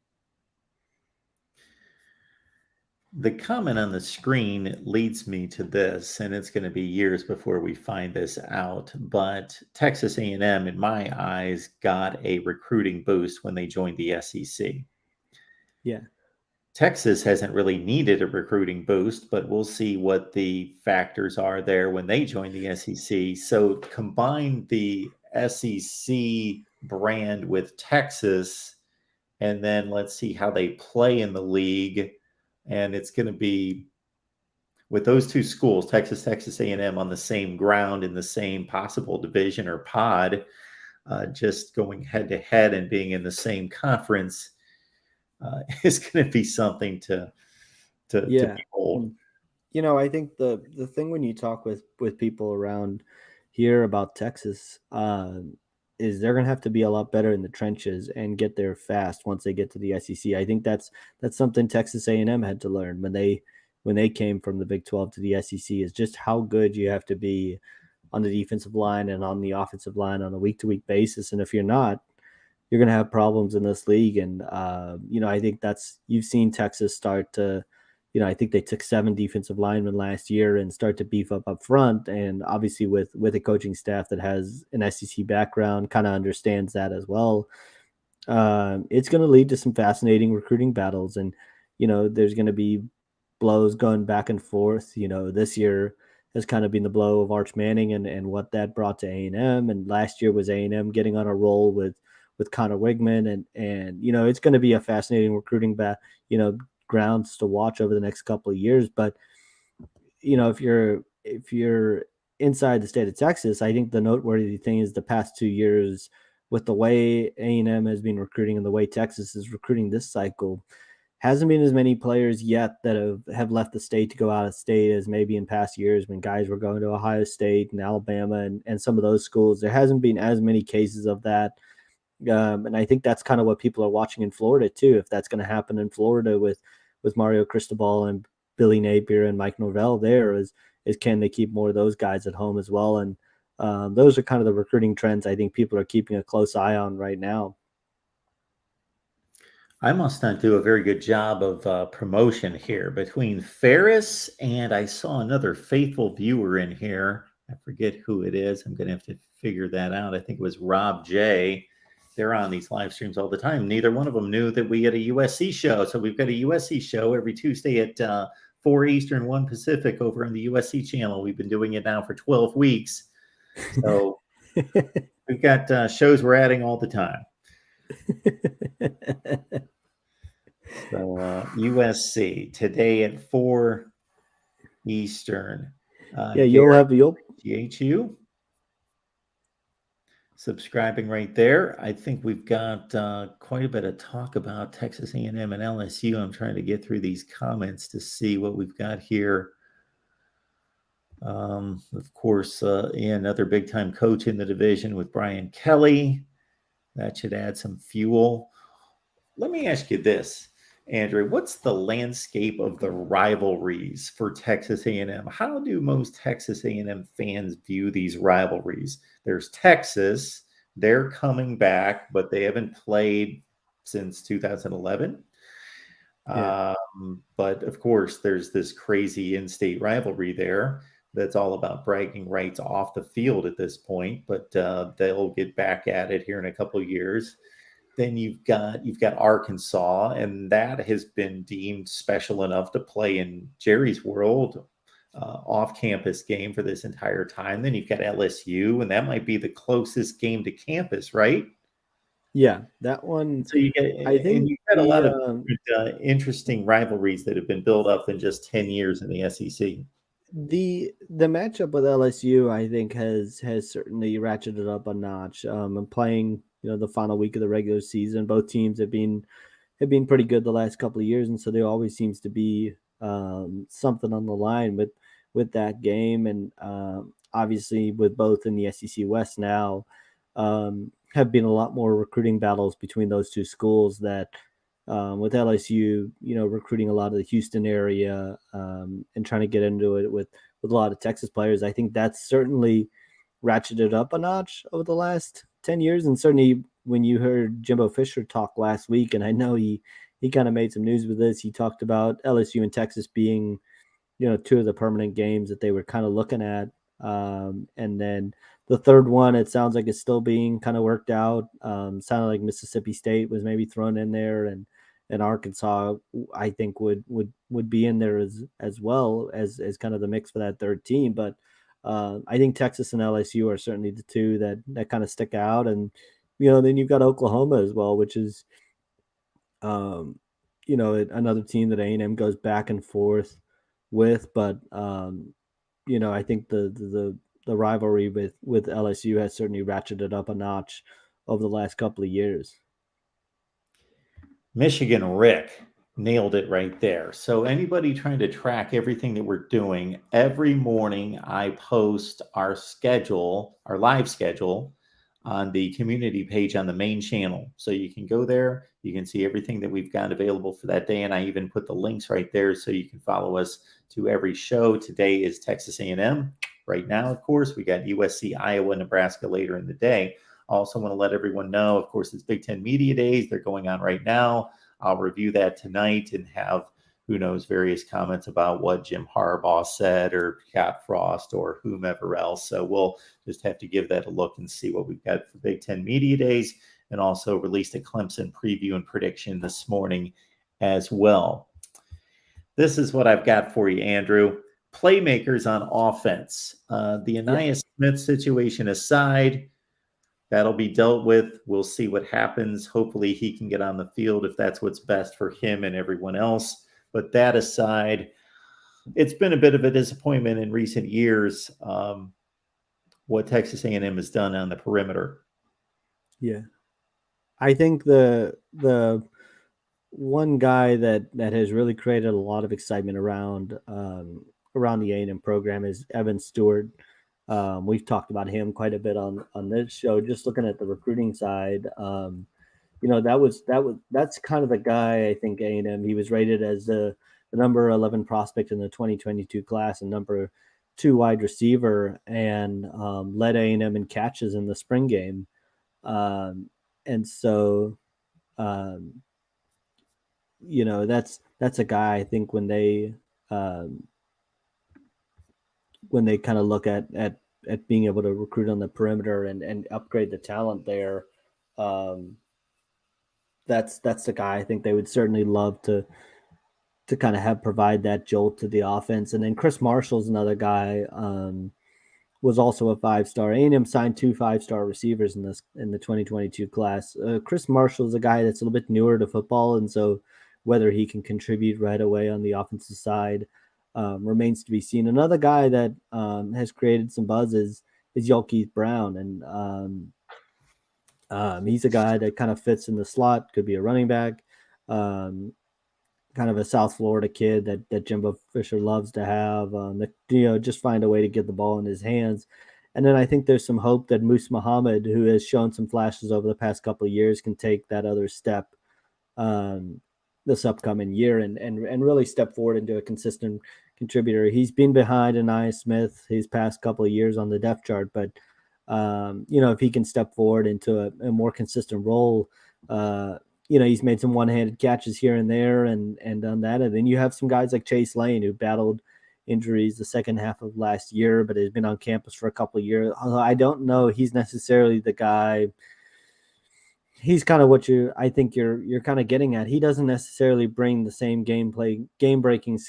The comment on the screen leads me to this, and it's going to be years before we find this out, but Texas A&M, in my eyes, got a recruiting boost when they joined the SEC. Yeah. Texas hasn't really needed a recruiting boost, but we'll see what the factors are there when they join the SEC. So combine the SEC brand with Texas, and then let's see how they play in the league. And it's going to be with those 2 schools, Texas A&M, on the same ground in the same possible division or pod, just going head to head and being in the same conference is going to be something to behold. I think the thing when you talk with people around here about Texas is they're going to have to be a lot better in the trenches and get there fast once they get to the SEC. I think that's something Texas A&M had to learn when they came from the Big 12 to the SEC, is just how good you have to be on the defensive line and on the offensive line on a week-to-week basis. And if you're not, you're going to have problems in this league. And, I think you've seen Texas start to, I think they took 7 defensive linemen last year and start to beef up front. And obviously with a coaching staff that has an SEC background, kind of understands that as well. It's going to lead to some fascinating recruiting battles. And, there's going to be blows going back and forth. This year has kind of been the blow of Arch Manning and what that brought to A&M. And last year was A&M getting on a roll with Connor Wigman. And it's going to be a fascinating recruiting grounds to watch over the next couple of years. But if you're inside the state of Texas, I think the noteworthy thing is the past 2 years with the way A&M has been recruiting and the way Texas is recruiting this cycle, hasn't been as many players yet that have left the state to go out of state as maybe in past years when guys were going to Ohio State and Alabama and some of those schools. There hasn't been as many cases of that. And I think that's kind of what people are watching in Florida too. If that's going to happen in Florida with Mario Cristobal and Billy Napier and Mike Norvell, there is can they keep more of those guys at home as well? And those are kind of the recruiting trends I think people are keeping a close eye on right now. I must not do a very good job of promotion here between Ferris and I saw another faithful viewer in here. I forget who it is. I'm going to have to figure that out. I think it was Rob J. They're on these live streams all the time. Neither one of them knew that we had a USC show. So we've got a USC show every Tuesday at 4 Eastern, 1 Pacific over on the USC channel. We've been doing it now for 12 weeks. So we've got shows we're adding all the time. So USC today at 4 Eastern. You'll GHU subscribing right there. I think we've got quite a bit of talk about Texas A&M and LSU. I'm trying to get through these comments to see what we've got here. Of course, another big-time coach in the division with Brian Kelly. That should add some fuel. Let me ask you this, Andrew. What's the landscape of the rivalries for Texas A&M? How do most Texas A&M fans view these rivalries? There's Texas. They're coming back, but they haven't played since 2011. Yeah. But, of course, there's this crazy in-state rivalry there that's all about bragging rights off the field at this point, but they'll get back at it here in a couple of years. Then you've got Arkansas, and that has been deemed special enough to play in Jerry's World off-campus game for this entire time. Then you've got LSU, and that might be the closest game to campus, right? Yeah, that one. So you've got a lot of interesting rivalries that have been built up in just 10 years in the SEC. The matchup with LSU, I think, has certainly ratcheted up a notch. And playing, the final week of the regular season, both teams have been pretty good the last couple of years, and so there always seems to be something on the line with that game. And obviously, with both in the SEC West now, have been a lot more recruiting battles between those two schools that. With LSU, recruiting a lot of the Houston area and trying to get into it with a lot of Texas players. I think that's certainly ratcheted up a notch over the last 10 years. And certainly when you heard Jimbo Fisher talk last week, and I know he kind of made some news with this, he talked about LSU and Texas being, two of the permanent games that they were kind of looking at. And then the third one, it sounds like it's still being kind of worked out. Sounded like Mississippi State was maybe thrown in there, and Arkansas, I think, would be in there as well as kind of the mix for that third team. But I think Texas and LSU are certainly the two that kind of stick out. And, then you've got Oklahoma as well, which is, another team that A&M goes back and forth with. But, I think the rivalry with LSU has certainly ratcheted up a notch over the last couple of years. Michigan Rick nailed it right there. So anybody trying to track everything that we're doing, every morning I post our live schedule on the community page on the main channel. So you can go there, you can see everything that we've got available for that day. And I even put the links right there so you can follow us to every show. Today is Texas A&M. Right now, of course, we got USC, Iowa, Nebraska later in the day. I also want to let everyone know, of course, it's Big Ten Media Days. They're going on right now. I'll review that tonight and have, who knows, various comments about what Jim Harbaugh said or Scott Frost or whomever else. So we'll just have to give that a look and see what we've got for Big Ten Media Days, and also released a Clemson preview and prediction this morning as well. This is what I've got for you, Andrew. Playmakers on offense. The Anaya Smith situation aside, that'll be dealt with. We'll see what happens. Hopefully he can get on the field if that's what's best for him and everyone else. But that aside, it's been a bit of a disappointment in recent years what Texas A&M has done on the perimeter. Yeah. I think the one guy that has really created a lot of excitement around the A&M program is Evan Stewart. We've talked about him quite a bit on this show. Just looking at the recruiting side, that's kind of the guy. I think A&M. He was rated as the number 11 prospect in the 2022 class and number wide receiver and led A&M in catches in the spring game. And so, that's a guy I think when they kind of look at being able to recruit on the perimeter and upgrade the talent there, that's the guy I think they would certainly love to kind of provide that jolt to the offense. And then Chris Marshall's another guy, was also a 5-star. A&M signed 2 5-star receivers in the 2022 class. Chris Marshall's a guy that's a little bit newer to football, and so whether he can contribute right away on the offensive side remains to be seen. Another guy that has created some buzz is Yolky Brown, and he's a guy that kind of fits in the slot, could be a running back, kind of a South Florida kid that Jimbo Fisher loves to have, just find a way to get the ball in his hands. And then I think there's some hope that Malik Mohammed, who has shown some flashes over the past couple of years, can take that other step this upcoming year and really step forward into a consistent contributor. He's been behind Anaya Smith his past couple of years on the depth chart, but if he can step forward into a more consistent role, he's made some one-handed catches here and there and done that. And then you have some guys like Chase Lane, who battled injuries the second half of last year, but has been on campus for a couple of years. Although I don't know he's necessarily the guy. He's kind of what I think you're kind of getting at. He doesn't necessarily bring the same game-breaking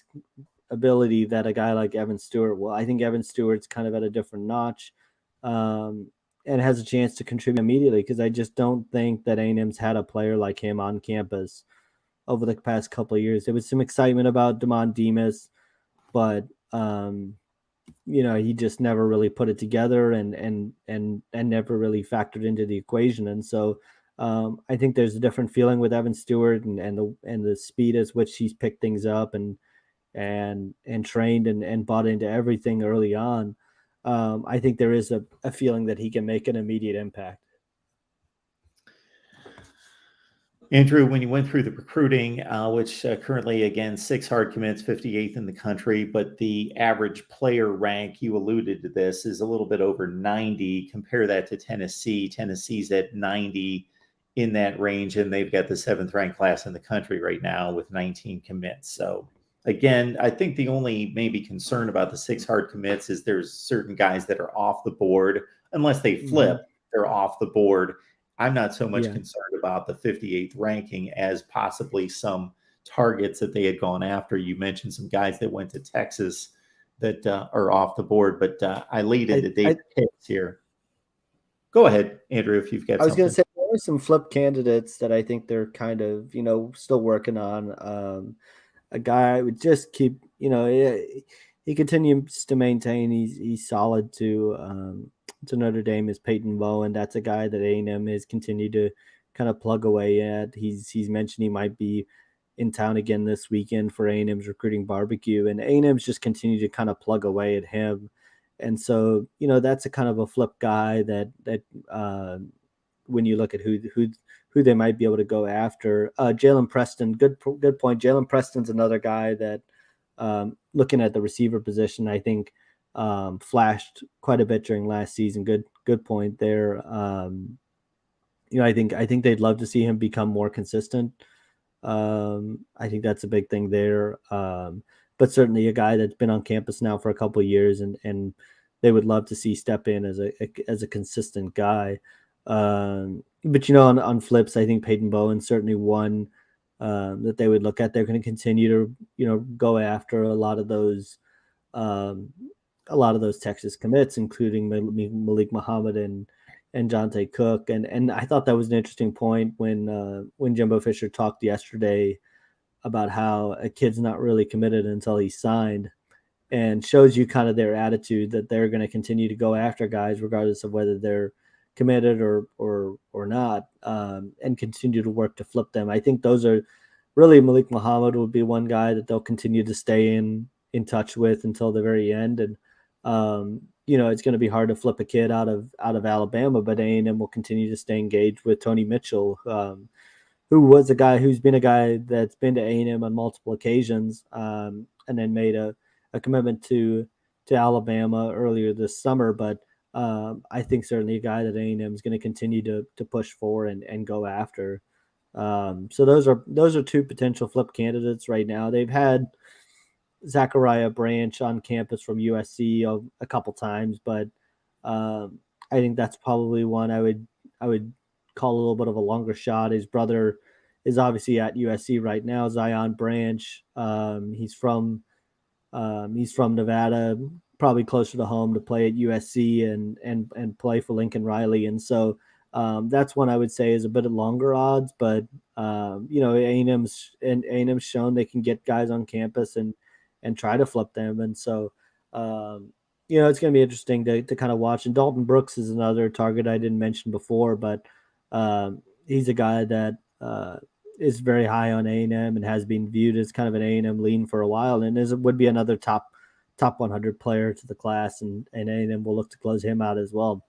ability that a guy like Evan Stewart will. I think Evan Stewart's kind of at a different notch. And has a chance to contribute immediately, because I just don't think that A&M's had a player like him on campus over the past couple of years. There was some excitement about Damon Demas, but he just never really put it together and never really factored into the equation. And so I think there's a different feeling with Evan Stewart and the speed at which he's picked things up and trained and bought into everything early on. I think there is a feeling that he can make an immediate impact. Andrew, when you went through the recruiting, which currently, again, 6 hard commits, 58th in the country, but the average player rank, you alluded to this, is a little bit over 90. Compare that to Tennessee. Tennessee's at 90 in that range, and they've got the 7th ranked class in the country right now with 19 commits. So again, I think the only maybe concern about the 6 hard commits is there's certain guys that are off the board. Unless they flip, they're off the board. I'm not so much concerned about the 58th ranking as possibly some targets that they had gone after. You mentioned some guys that went to Texas that are off the board, but I lead into David Hicks here. Go ahead, Andrew, if you've got something. I was going to say there are some flip candidates that I think they're kind of, still working on. A guy would just keep, he continues to maintain he's solid to Notre Dame is Peyton Bowen. That's a guy that A&M has continued to kind of plug away at. He's mentioned he might be in town again this weekend for A&M's recruiting barbecue, and A&M's just continued to kind of plug away at him. And so, that's a kind of a flip guy that when you look at who they might be able to go after. Jaylen Preston, good point. Jaylen Preston's another guy that, looking at the receiver position, I think flashed quite a bit during last season. Good point there. I think they'd love to see him become more consistent. I think that's a big thing there. But certainly a guy that's been on campus now for a couple of years, and they would love to see step in as a consistent guy. But on flips, I think Peyton Bowen certainly one that they would look at. They're going to continue to go after a lot of those Texas commits, including Malik Mohammed and Jonte Cook. And I thought that was an interesting point when Jimbo Fisher talked yesterday about how a kid's not really committed until he's signed, and shows you kind of their attitude that they're going to continue to go after guys regardless of whether they're committed or not, and continue to work to flip them. I think those are really Malik Mohammed would be one guy that they'll continue to stay in touch with until the very end. And it's going to be hard to flip a kid out of Alabama, but A&M will continue to stay engaged with Tony Mitchell, who was a guy who's been a guy that's been to A&M on multiple occasions, and then made a commitment to Alabama earlier this summer, but I think certainly a guy that A&M is going to continue to push for and go after. So those are two potential flip candidates right now. They've had Zachariah Branch on campus from USC a couple times, but I think that's probably one I would call a little bit of a longer shot. His brother is obviously at USC right now, Zion Branch. He's from Nevada, probably closer to home to play at USC and play for Lincoln Riley. And so that's one I would say is a bit of longer odds, but A&M's shown they can get guys on campus and try to flip them. And so, it's going to be interesting to kind of watch. And Dalton Brooks is another target I didn't mention before, but he's a guy that is very high on A&M and has been viewed as kind of an A&M lean for a while, and would be another top 100 player to the class, and A&M will look to close him out as well.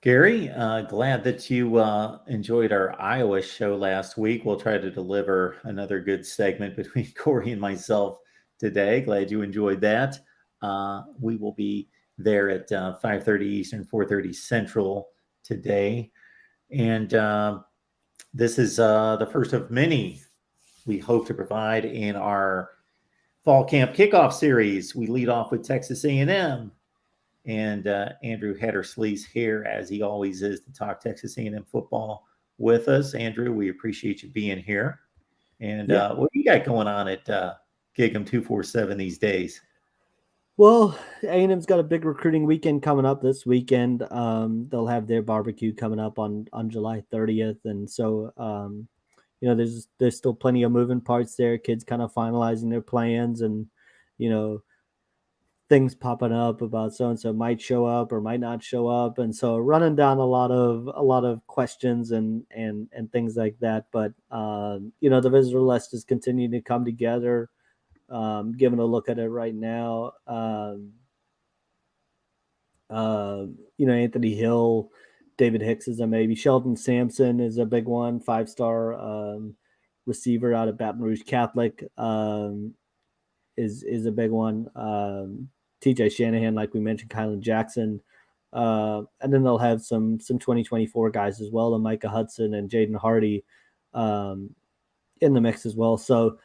Gary, glad that you enjoyed our Iowa show last week. We'll try to deliver another good segment between Corey and myself today. Glad you enjoyed that. We will be there at 5:30 Eastern, 4:30 Central today. And this is the first of many we hope to provide in our fall camp kickoff series. We lead off with Texas A&M. And Andrew Hatterslee's here, as he always is, to talk Texas A&M football with us. Andrew, we appreciate you being here. And what do you got going on at Gig'em 247 these days? Well, A&M's got a big recruiting weekend coming up this weekend. They'll have their barbecue coming up on July 30th. And so, there's still plenty of moving parts there. Kids kind of finalizing their plans and, things popping up about so-and-so might show up or might not show up. And so running down a lot of questions and things like that. But, the visitor list is continuing to come together. Giving a look at it right now. Anthony Hill, David Hicks is a maybe. Sheldon Sampson is a big one, 5-star receiver out of Baton Rouge Catholic is a big one. TJ Shanahan, like we mentioned, Kylan Jackson. And then they'll have some 2024 guys as well, and Micah Hudson and Jaden Hardy in the mix as well. So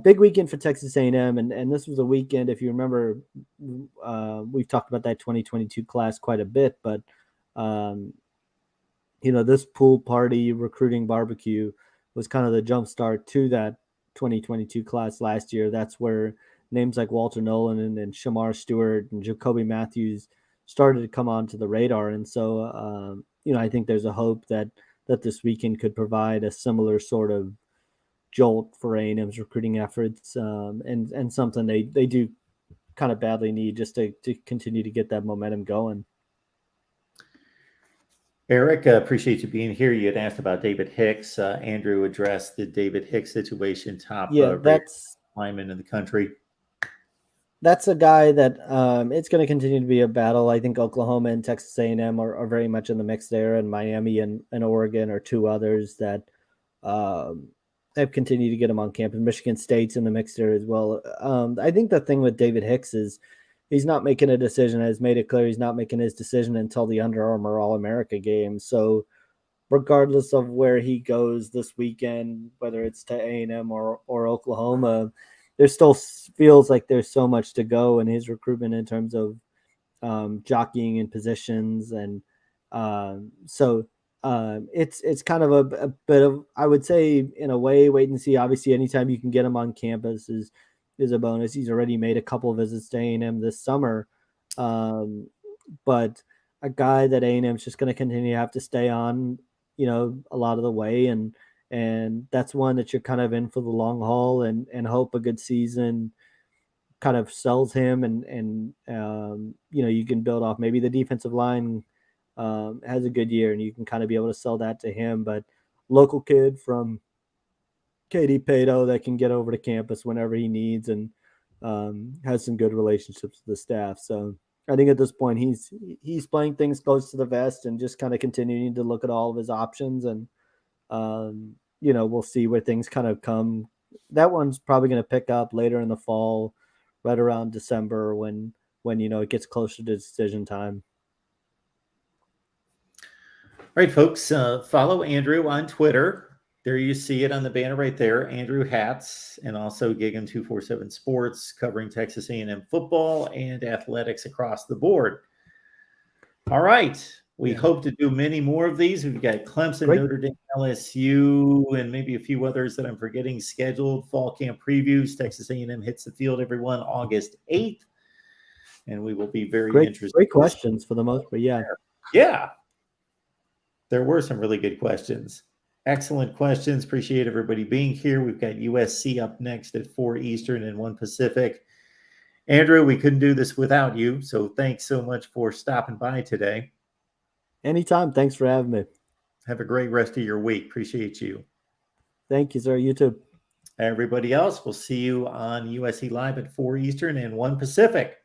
big weekend for Texas A&M, and this was a weekend, if you remember, we've talked about that 2022 class quite a bit, but this pool party recruiting barbecue was kind of the jump start to that 2022 class last year. That's where names like Walter Nolan and Shamar Stewart and Jacoby Matthews started to come onto the radar. And so, I think there's a hope that this weekend could provide a similar sort of jolt for A&M's recruiting efforts, and something they do kind of badly need just to continue to get that momentum going. Eric, appreciate you being here. You had asked about David Hicks. Andrew addressed the David Hicks situation, top that's lineman in the country. That's a guy that it's going to continue to be a battle. I think Oklahoma and Texas A&M are very much in the mix there, and Miami and Oregon are two others that have continued to get him on campus. Michigan State's in the mix there as well. I think the thing with David Hicks is he's not making a decision. Has made it clear he's not making his decision until the Under Armour All-America game. So regardless of where he goes this weekend, whether it's to A&M or Oklahoma, there still feels like there's so much to go in his recruitment in terms of jockeying in positions. And it's kind of a bit of, I would say, in a way, wait and see. Obviously, anytime you can get him on campus is a bonus. He's already made a couple of visits to A&M this summer. But a guy that A&M is just going to continue to have to stay on, a lot of the way. And that's one that you're kind of in for the long haul and hope a good season kind of sells him. And you can build off maybe the defensive line has a good year and you can kind of be able to sell that to him. But local kid from Katy Pato that can get over to campus whenever he needs and has some good relationships with the staff. So I think at this point he's playing things close to the vest and just kind of continuing to look at all of his options. And we'll see where things kind of come. That one's probably going to pick up later in the fall, right around December when it gets closer to decision time. All right, folks, follow Andrew on Twitter. There you see it on the banner right there, Andrew Hatz, and also Gig'em 247 Sports, covering Texas A&M football and athletics across the board. All right. We hope to do many more of these. We've got Clemson, Great. Notre Dame, LSU, and maybe a few others that I'm forgetting scheduled. Fall camp previews. Texas A&M hits the field, everyone, August 8th. And we will be very interested. Great questions for the most part. Yeah. Yeah. There were some really good questions. Excellent questions. Appreciate everybody being here. We've got USC up next at 4 Eastern and 1 Pacific. Andrew, we couldn't do this without you. So thanks so much for stopping by today. Anytime. Thanks for having me. Have a great rest of your week. Appreciate you. Thank you, sir. You too. Everybody else, we'll see you on USC Live at 4 Eastern and 1 Pacific.